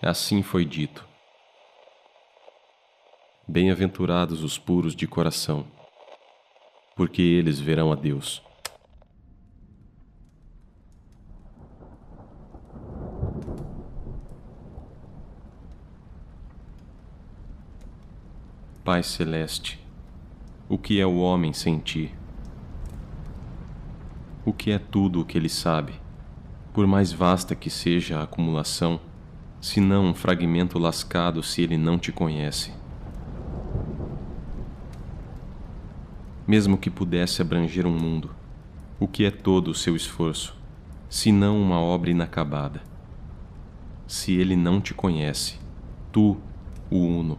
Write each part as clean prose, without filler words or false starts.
Assim foi dito: bem-aventurados os puros de coração, porque eles verão a Deus. Pai Celeste, o que é o homem sem ti? O que é tudo o que ele sabe, por mais vasta que seja a acumulação, se não um fragmento lascado se ele não te conhece? Mesmo que pudesse abranger um mundo, o que é todo o seu esforço, se não uma obra inacabada? Se ele não te conhece, tu, o Uno,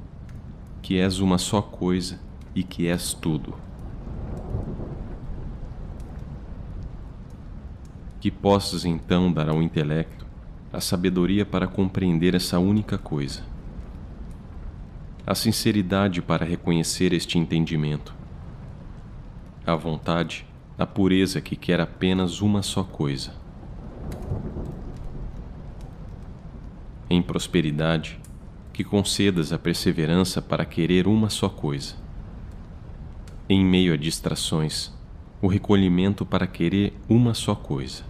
que és uma só coisa e que és tudo. Que possas então dar ao intelecto a sabedoria para compreender essa única coisa, a sinceridade para reconhecer este entendimento, a vontade, a pureza que quer apenas uma só coisa. Em prosperidade, que concedas a perseverança para querer uma só coisa. Em meio a distrações, o recolhimento para querer uma só coisa.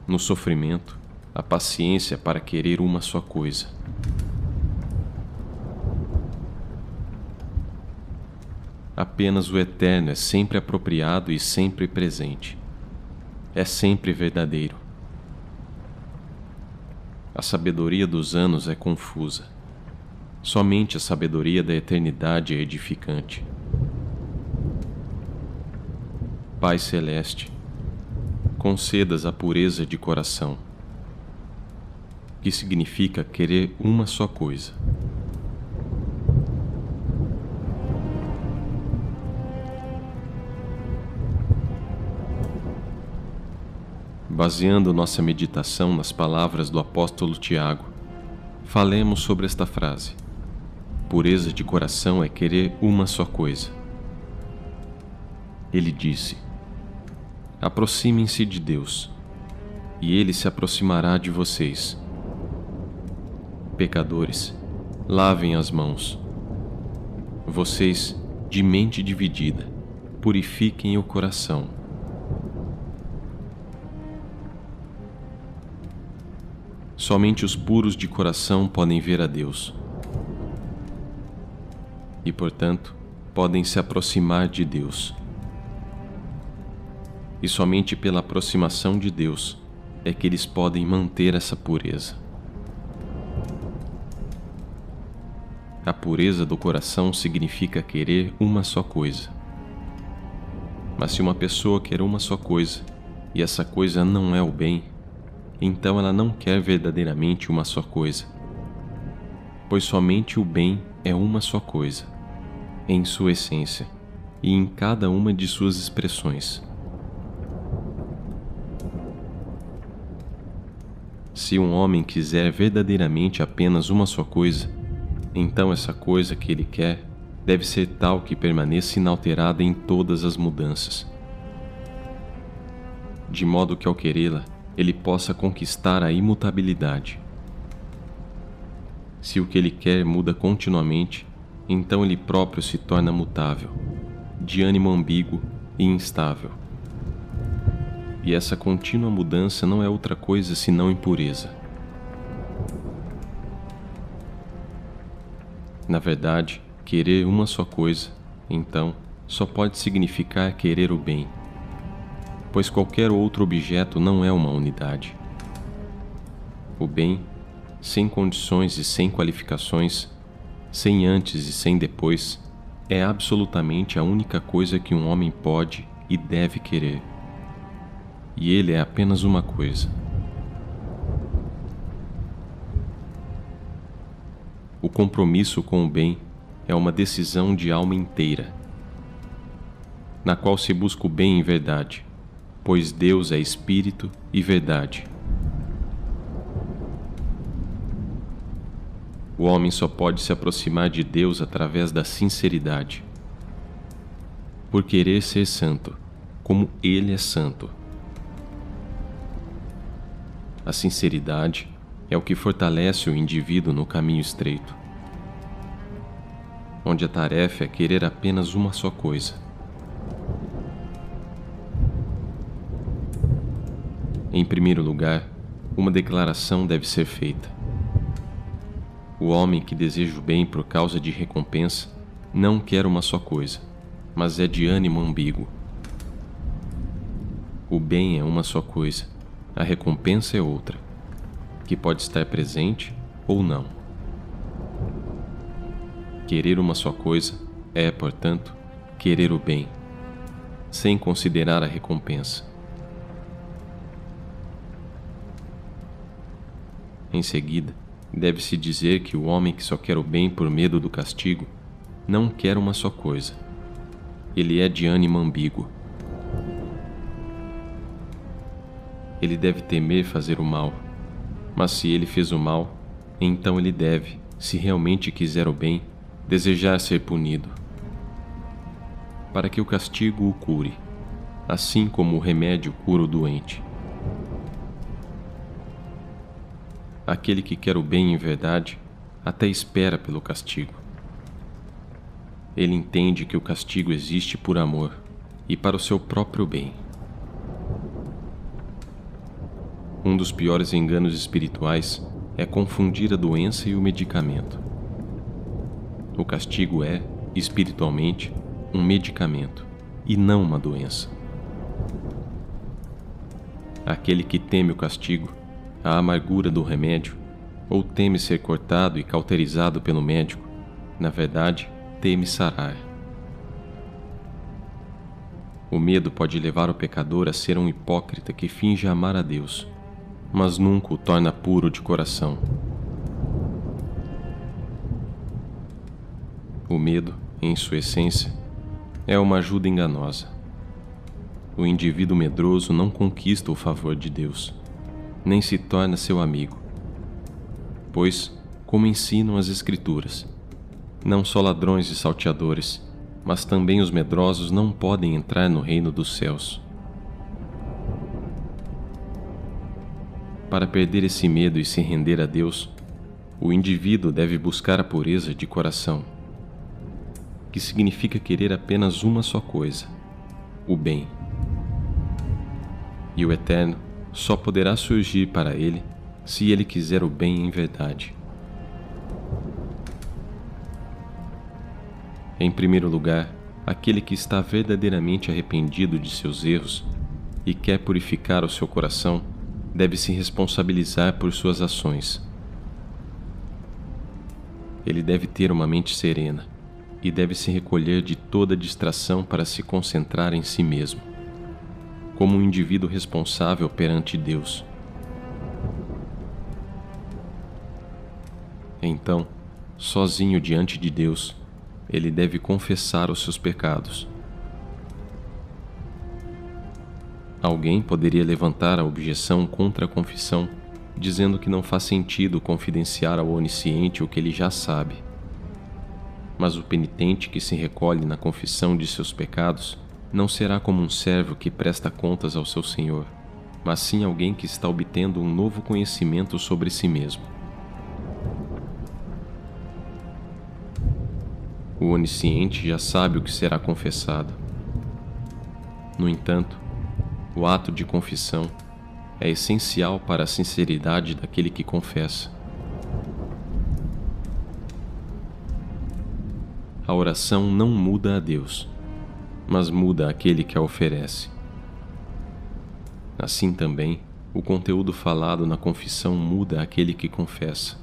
No sofrimento, a paciência para querer uma só coisa. Apenas o eterno é sempre apropriado e sempre presente. É sempre verdadeiro. A sabedoria dos anos é confusa. Somente a sabedoria da eternidade é edificante. Pai Celeste, concedas a pureza de coração, que significa querer uma só coisa. Baseando nossa meditação nas palavras do apóstolo Tiago, falemos sobre esta frase: pureza de coração é querer uma só coisa. Ele disse: aproximem-se de Deus, e Ele se aproximará de vocês. Pecadores, lavem as mãos. Vocês, de mente dividida, purifiquem o coração. Somente os puros de coração podem ver a Deus. E, portanto, podem se aproximar de Deus. E somente pela aproximação de Deus é que eles podem manter essa pureza. A pureza do coração significa querer uma só coisa. Mas se uma pessoa quer uma só coisa, e essa coisa não é o bem, então ela não quer verdadeiramente uma só coisa, pois somente o bem é uma só coisa, em sua essência e em cada uma de suas expressões. Se um homem quiser verdadeiramente apenas uma só coisa, então essa coisa que ele quer deve ser tal que permaneça inalterada em todas as mudanças, de modo que ao querê-la, ele possa conquistar a imutabilidade. Se o que ele quer muda continuamente, então ele próprio se torna mutável, de ânimo ambíguo e instável. E essa contínua mudança não é outra coisa senão impureza. Na verdade, querer uma só coisa, então, só pode significar querer o bem, pois qualquer outro objeto não é uma unidade. O bem, sem condições e sem qualificações, sem antes e sem depois, é absolutamente a única coisa que um homem pode e deve querer. E ele é apenas uma coisa. O compromisso com o bem é uma decisão de alma inteira, na qual se busca o bem em verdade, pois Deus é Espírito e verdade. O homem só pode se aproximar de Deus através da sinceridade, por querer ser santo, como Ele é santo. A sinceridade é o que fortalece o indivíduo no caminho estreito, onde a tarefa é querer apenas uma só coisa. Em primeiro lugar, uma declaração deve ser feita. O homem que deseja o bem por causa de recompensa não quer uma só coisa, mas é de ânimo ambíguo. O bem é uma só coisa, a recompensa é outra, que pode estar presente ou não. Querer uma só coisa é, portanto, querer o bem, sem considerar a recompensa. Em seguida, deve-se dizer que o homem que só quer o bem por medo do castigo não quer uma só coisa. Ele é de ânimo ambíguo. Ele deve temer fazer o mal, mas se ele fez o mal, então ele deve, se realmente quiser o bem, desejar ser punido, para que o castigo o cure, assim como o remédio cura o doente. Aquele que quer o bem em verdade até espera pelo castigo. Ele entende que o castigo existe por amor e para o seu próprio bem. Um dos piores enganos espirituais é confundir a doença e o medicamento. O castigo é, espiritualmente, um medicamento e não uma doença. Aquele que teme o castigo, a amargura do remédio, ou teme ser cortado e cauterizado pelo médico, na verdade, teme sarar. O medo pode levar o pecador a ser um hipócrita que finge amar a Deus, mas nunca o torna puro de coração. O medo, em sua essência, é uma ajuda enganosa. O indivíduo medroso não conquista o favor de Deus, nem se torna seu amigo. Pois, como ensinam as Escrituras, não só ladrões e salteadores, mas também os medrosos não podem entrar no reino dos céus. Para perder esse medo e se render a Deus, o indivíduo deve buscar a pureza de coração, que significa querer apenas uma só coisa, o bem. E o Eterno só poderá surgir para ele se ele quiser o bem em verdade. Em primeiro lugar, aquele que está verdadeiramente arrependido de seus erros e quer purificar o seu coração deve se responsabilizar por suas ações. Ele deve ter uma mente serena e deve se recolher de toda distração para se concentrar em si mesmo, como um indivíduo responsável perante Deus. Então, sozinho diante de Deus, ele deve confessar os seus pecados. Alguém poderia levantar a objeção contra a confissão, dizendo que não faz sentido confidenciar ao onisciente o que ele já sabe. Mas o penitente que se recolhe na confissão de seus pecados não será como um servo que presta contas ao seu senhor, mas sim alguém que está obtendo um novo conhecimento sobre si mesmo. O onisciente já sabe o que será confessado. No entanto, o ato de confissão é essencial para a sinceridade daquele que confessa. A oração não muda a Deus, mas muda aquele que a oferece. Assim também, o conteúdo falado na confissão muda aquele que confessa.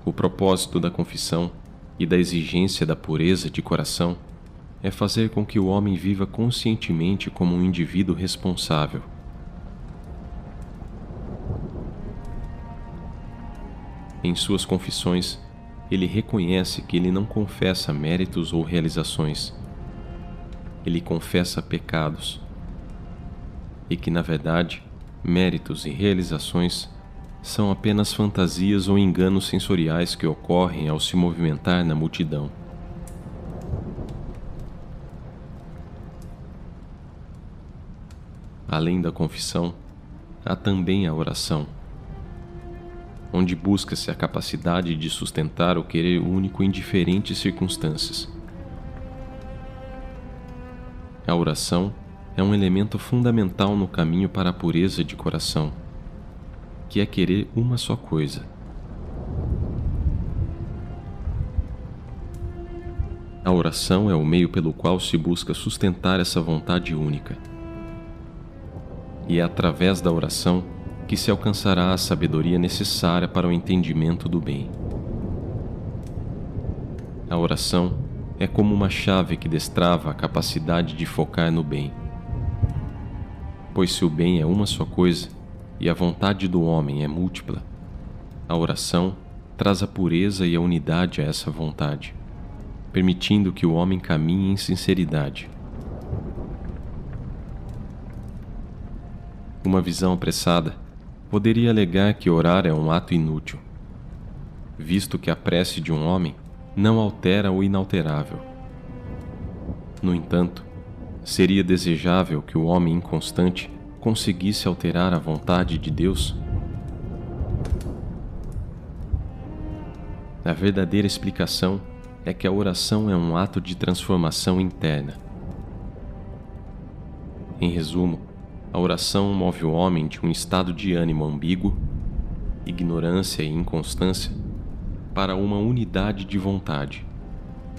O propósito da confissão e da exigência da pureza de coração é fazer com que o homem viva conscientemente como um indivíduo responsável. Em suas confissões, ele reconhece que ele não confessa méritos ou realizações. Ele confessa pecados. E que, na verdade, méritos e realizações são apenas fantasias ou enganos sensoriais que ocorrem ao se movimentar na multidão. Além da confissão, há também a oração, onde busca-se a capacidade de sustentar o querer único em diferentes circunstâncias. A oração é um elemento fundamental no caminho para a pureza de coração, que é querer uma só coisa. A oração é o meio pelo qual se busca sustentar essa vontade única. E é através da oração que se alcançará a sabedoria necessária para o entendimento do bem. A oração é como uma chave que destrava a capacidade de focar no bem. Pois se o bem é uma só coisa e a vontade do homem é múltipla, a oração traz a pureza e a unidade a essa vontade, permitindo que o homem caminhe em sinceridade. Uma visão apressada poderia alegar que orar é um ato inútil, visto que a prece de um homem não altera o inalterável. No entanto, seria desejável que o homem inconstante conseguisse alterar a vontade de Deus? A verdadeira explicação é que a oração é um ato de transformação interna. Em resumo, a oração move o homem de um estado de ânimo ambíguo, ignorância e inconstância, para uma unidade de vontade,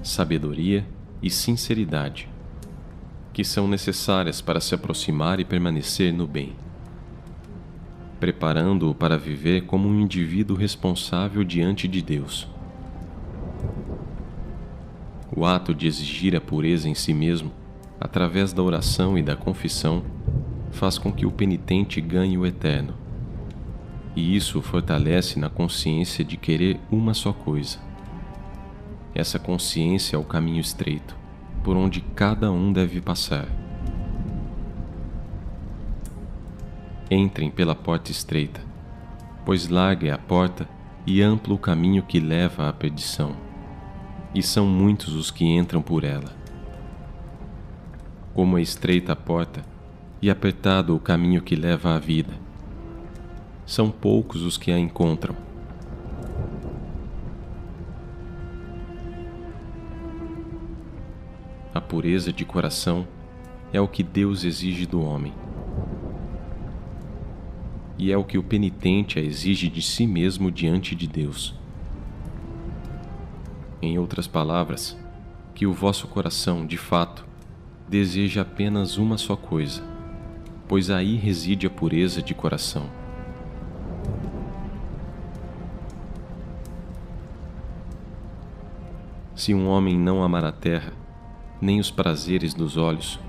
sabedoria e sinceridade, que são necessárias para se aproximar e permanecer no bem, preparando-o para viver como um indivíduo responsável diante de Deus. O ato de exigir a pureza em si mesmo, através da oração e da confissão, faz com que o penitente ganhe o eterno. E isso o fortalece na consciência de querer uma só coisa. Essa consciência é o caminho estreito, por onde cada um deve passar. Entrem pela porta estreita, pois larga é a porta e amplo o caminho que leva à perdição, e são muitos os que entram por ela. Como é estreita a porta e apertado o caminho que leva à vida, são poucos os que a encontram. A pureza de coração é o que Deus exige do homem, e é o que o penitente exige de si mesmo diante de Deus. Em outras palavras, que o vosso coração, de fato, deseja apenas uma só coisa, pois aí reside a pureza de coração. Se um homem não amar a terra, nem os prazeres dos olhos,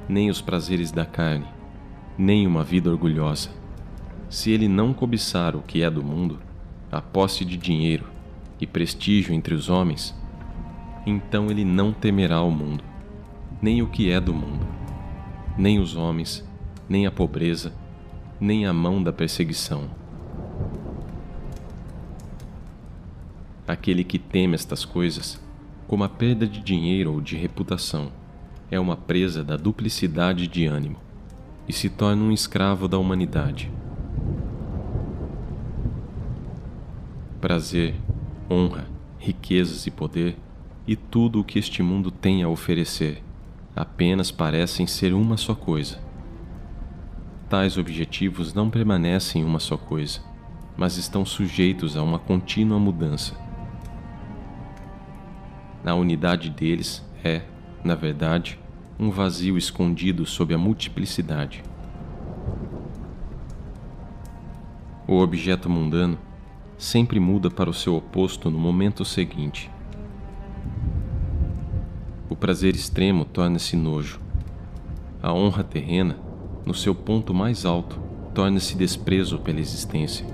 nem os prazeres da carne, nem uma vida orgulhosa, se ele não cobiçar o que é do mundo, a posse de dinheiro e prestígio entre os homens, então ele não temerá o mundo, nem o que é do mundo, nem os homens, nem a pobreza, nem a mão da perseguição. Aquele que teme estas coisas, como a perda de dinheiro ou de reputação, é uma presa da duplicidade de ânimo e se torna um escravo da humanidade. Prazer, honra, riquezas e poder, e tudo o que este mundo tem a oferecer, apenas parecem ser uma só coisa. Tais objetivos não permanecem uma só coisa, mas estão sujeitos a uma contínua mudança. A unidade deles é, na verdade, um vazio escondido sob a multiplicidade. O objeto mundano sempre muda para o seu oposto no momento seguinte. O prazer extremo torna-se nojo. A honra terrena, no seu ponto mais alto, torna-se desprezo pela existência.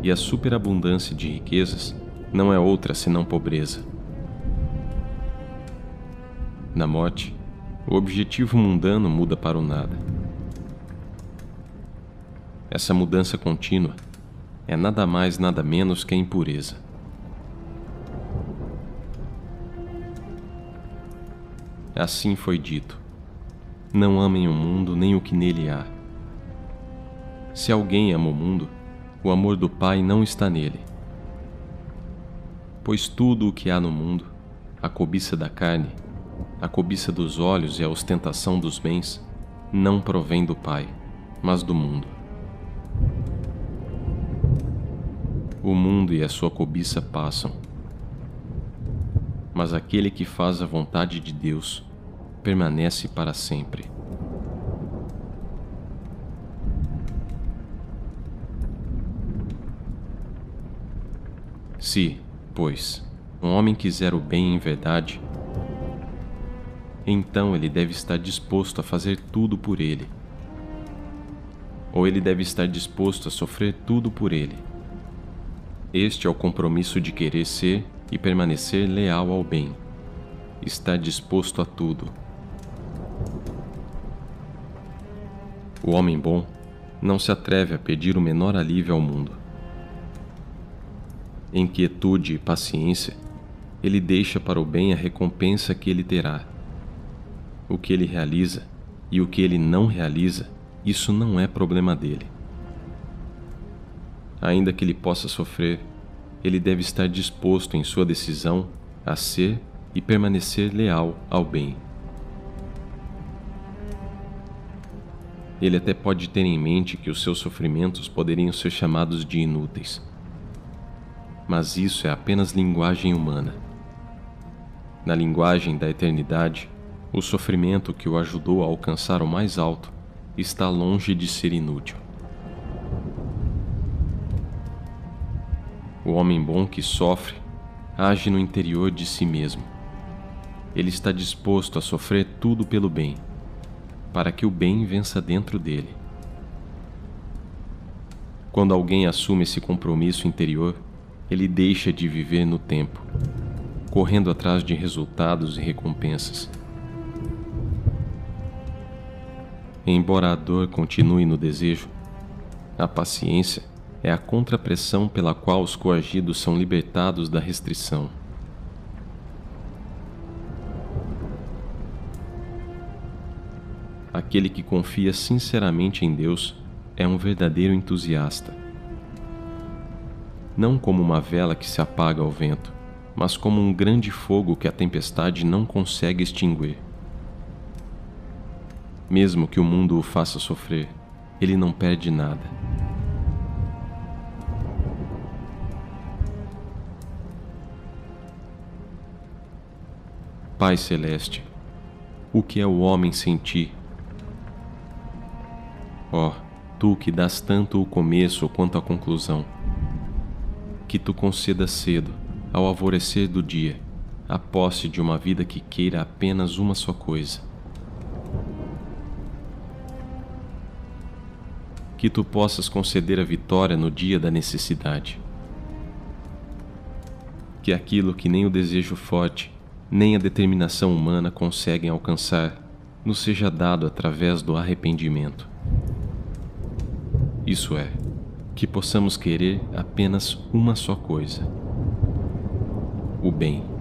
E a superabundância de riquezas não é outra senão pobreza. Na morte, o objetivo mundano muda para o nada. Essa mudança contínua é nada mais nada menos que a impureza. Assim foi dito: não amem o mundo nem o que nele há. Se alguém ama o mundo, o amor do Pai não está nele. Pois tudo o que há no mundo, a cobiça da carne, a cobiça dos olhos e a ostentação dos bens, não provém do Pai, mas do mundo. O mundo e a sua cobiça passam, mas aquele que faz a vontade de Deus permanece para sempre. Se, pois, um homem quiser o bem em verdade, então ele deve estar disposto a fazer tudo por ele. Ou ele deve estar disposto a sofrer tudo por ele. Este é o compromisso de querer ser e permanecer leal ao bem. Estar disposto a tudo. O homem bom não se atreve a pedir o menor alívio ao mundo. Em quietude e paciência, ele deixa para o bem a recompensa que ele terá. O que ele realiza e o que ele não realiza, isso não é problema dele. Ainda que ele possa sofrer, ele deve estar disposto em sua decisão a ser e permanecer leal ao bem. Ele até pode ter em mente que os seus sofrimentos poderiam ser chamados de inúteis. Mas isso é apenas linguagem humana. Na linguagem da eternidade, o sofrimento que o ajudou a alcançar o mais alto está longe de ser inútil. O homem bom que sofre age no interior de si mesmo. Ele está disposto a sofrer tudo pelo bem, para que o bem vença dentro dele. Quando alguém assume esse compromisso interior, ele deixa de viver no tempo, correndo atrás de resultados e recompensas. Embora a dor continue no desejo, a paciência é a contrapressão pela qual os coagidos são libertados da restrição. Aquele que confia sinceramente em Deus é um verdadeiro entusiasta. Não como uma vela que se apaga ao vento, mas como um grande fogo que a tempestade não consegue extinguir. Mesmo que o mundo o faça sofrer, ele não perde nada. Pai Celeste, o que é o homem sem ti? Ó, tu que dás tanto o começo quanto a conclusão, que tu conceda cedo, ao alvorecer do dia, a posse de uma vida que queira apenas uma só coisa. Que tu possas conceder a vitória no dia da necessidade. Que aquilo que nem o desejo forte, nem a determinação humana conseguem alcançar, nos seja dado através do arrependimento. Isso é, que possamos querer apenas uma só coisa: o bem.